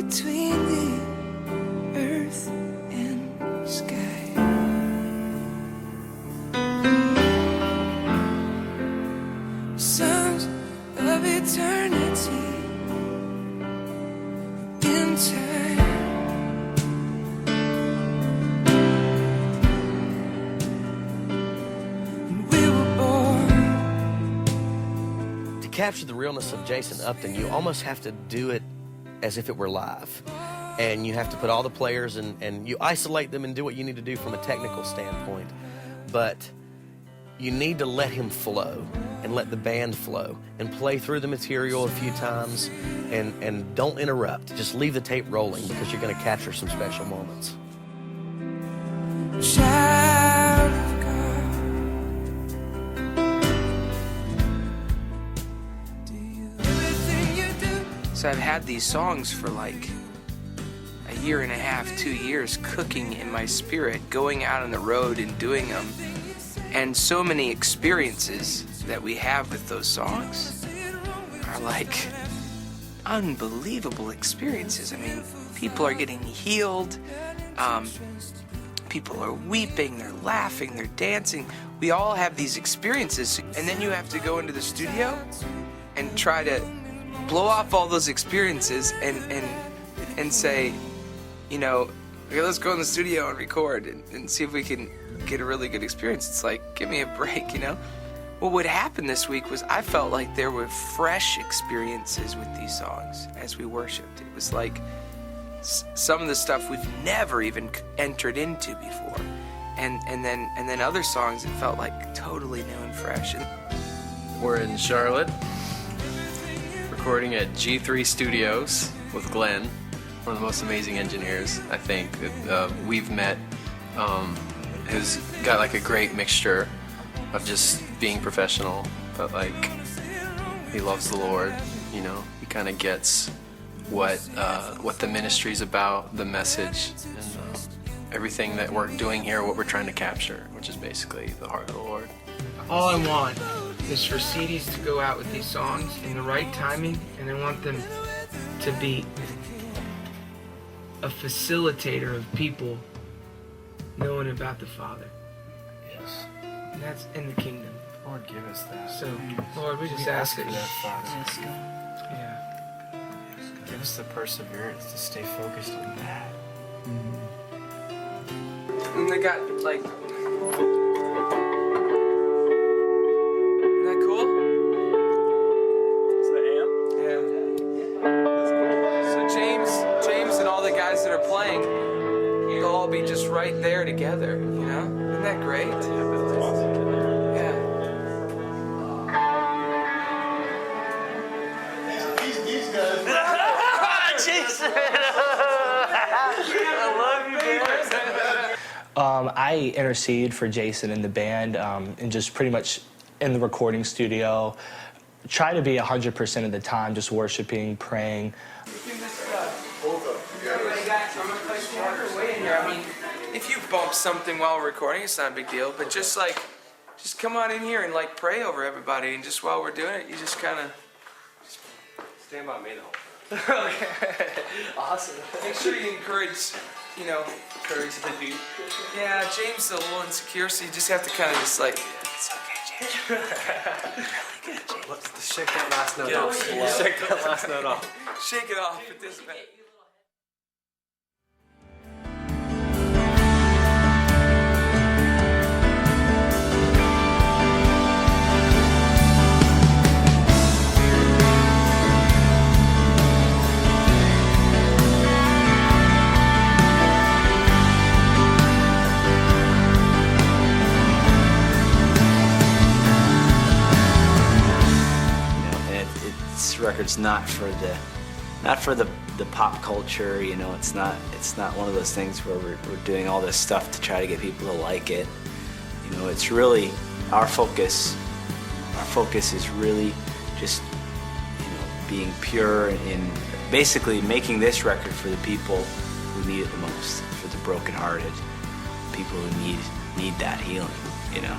between the earth and sky. Sounds of eternity in time. And we were born. To capture the realness of Jason Upton, you almost have to do it as if it were live. And you have to put all the players and you isolate them and do what you need to do from a technical standpoint. But you need to let him flow and let the band flow and play through the material a few times and don't interrupt. Just leave the tape rolling because you're going to capture some special moments. Child of God, everything you do. So I've had these songs for like a year and a half, 2 years, cooking in my spirit, going out on the road and doing them. And so many experiences that we have with those songs are like unbelievable experiences. I mean, people are getting healed. People are weeping, they're laughing, they're dancing. We all have these experiences. And then you have to go into the studio and try to blow off all those experiences and say, you know, okay, let's go in the studio and record and see if we can get a really good experience. It's like, give me a break, you know? Well, what happened this week was I felt like there were fresh experiences with these songs as we worshiped. It was like some of the stuff we've never even entered into before. And then other songs it felt like totally new and fresh. We're in Charlotte, recording at G3 Studios with Glenn, one of the most amazing engineers I think that we've met, who's got like a great mixture of just being professional, but like he loves the Lord, you know. He kind of gets what the ministry's about, the message, and everything that we're doing here, what we're trying to capture, which is basically the heart of the Lord. All I want is for CDs to go out with these songs in the right timing, and I want them to be a facilitator of people knowing about the Father. Yes. And that's in the kingdom. Lord, give us that. So, Lord, we just ask for it. that, Father. Yes, God. Yeah. Give us the perseverance to stay focused on that. And they got like, isn't that cool? Is the amp? Yeah. That's cool. So James and all the guys that are playing, they'll all be just right there together, you know? Isn't that great? Yeah, that's awesome. Yeah. These guys. Jason! I love you, man. I intercede for Jason and the band, and just pretty much in the recording studio, try to be 100% of the time just worshiping, praying. I mean, if you bump something while recording, it's not a big deal, but just come on in here and like pray over everybody, and just while we're doing it, you just kind of Stand by me though. okay. Awesome. Make sure you encourage, you know, Courage to do. yeah, James is a little insecure, so you just have to kind of just like, it's okay, James. Really good, James. Let's shake that last note off. Check that last note off. Shake it off at this minute. This record's not for the pop culture, you know. It's not one of those things where we're doing all this stuff to try to get people to like it. You know, it's really our focus is really just, you know, being pure and basically making this record for the people who need it the most, for the brokenhearted, people who need that healing, you know.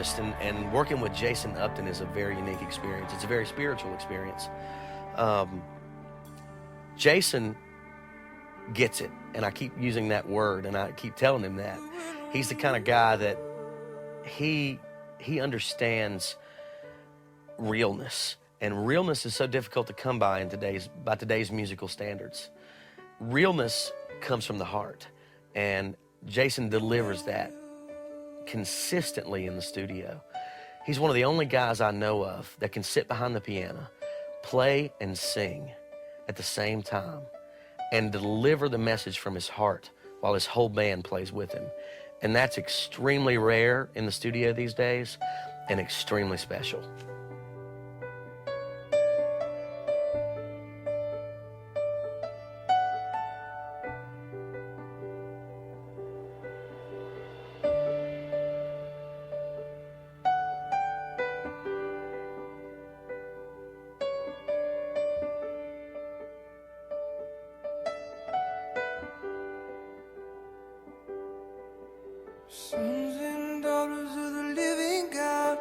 honest, and working with Jason Upton is a very unique experience. It's a very spiritual experience. Jason gets it, and I keep using that word, and I keep telling him that. He's the kind of guy that he understands realness, and realness is so difficult to come by in today's musical standards. Realness comes from the heart, and Jason delivers that consistently in the studio. He's one of the only guys I know of that can sit behind the piano, play and sing at the same time, and deliver the message from his heart while his whole band plays with him. And that's extremely rare in the studio these days and extremely special. Sons and daughters of the living God,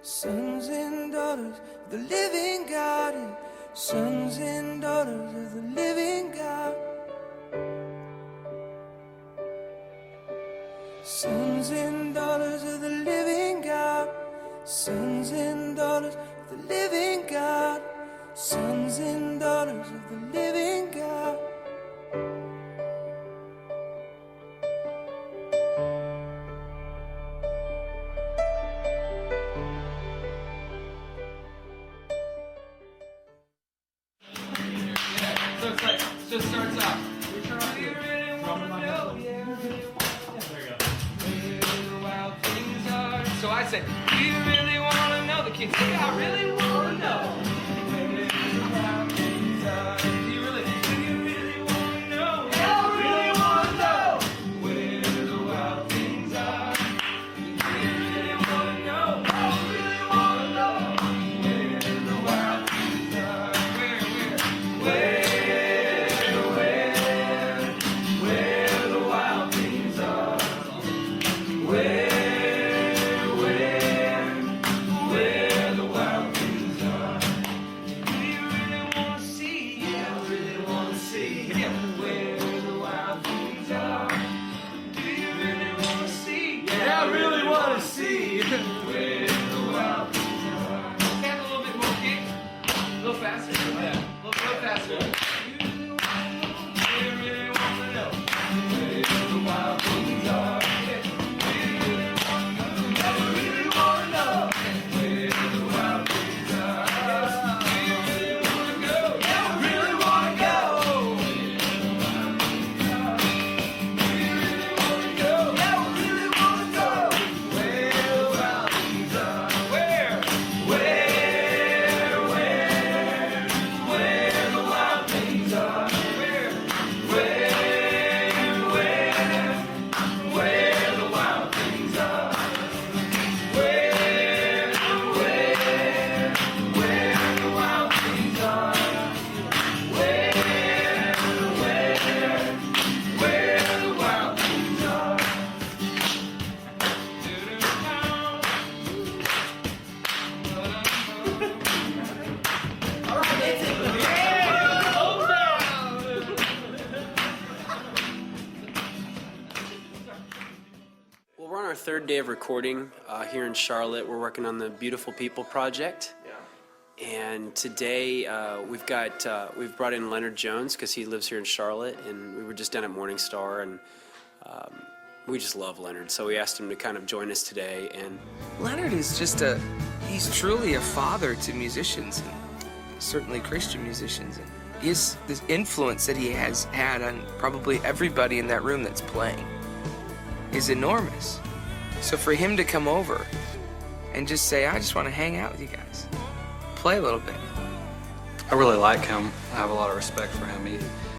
sons and daughters of the living God, and sons and daughters of the living God. Sons and daughters of the living God, sons and daughters of the living God, sons and daughters of the living God. So it starts off. So I say, do you really want to know? The kids say, I really want to know. Do you really want to know? Yeah, I really want to know where the wild things are. Do you really want to know? I really want to know where the wild things are. Where the wild things are. Where the wild things are. Do you really want to see? Yeah, I really want to see. Yeah, where the wild things are. Do you really want to see? Yeah, I really want to see. Where the wild things are. Can I have a little bit more kick? A little faster? Yeah. A little faster. Do you really want to know? Where the wild things are. Do you really want to know? Yeah, I really want to know. Where the wild things are. Do you really want to go? Yeah, I really want to go. Do you really want to go? Yeah, I really want to go. Where the wild things are. Where the wild things are. Where the wild things are. Where the wild things are. Where the wild things are. Well, we're on our third day of recording here in Charlotte. We're working on the Beautiful People project. And today we've brought in Leonard Jones because he lives here in Charlotte, and we were just down at Morning Star, and we just love Leonard. So we asked him to kind of join us today. And Leonard is just he's truly a father to musicians, and certainly Christian musicians. And the influence that he has had on probably everybody in that room that's playing is enormous. So for him to come over and just say, I just want to hang out with you guys, play a little bit. I really like him. I have a lot of respect for him.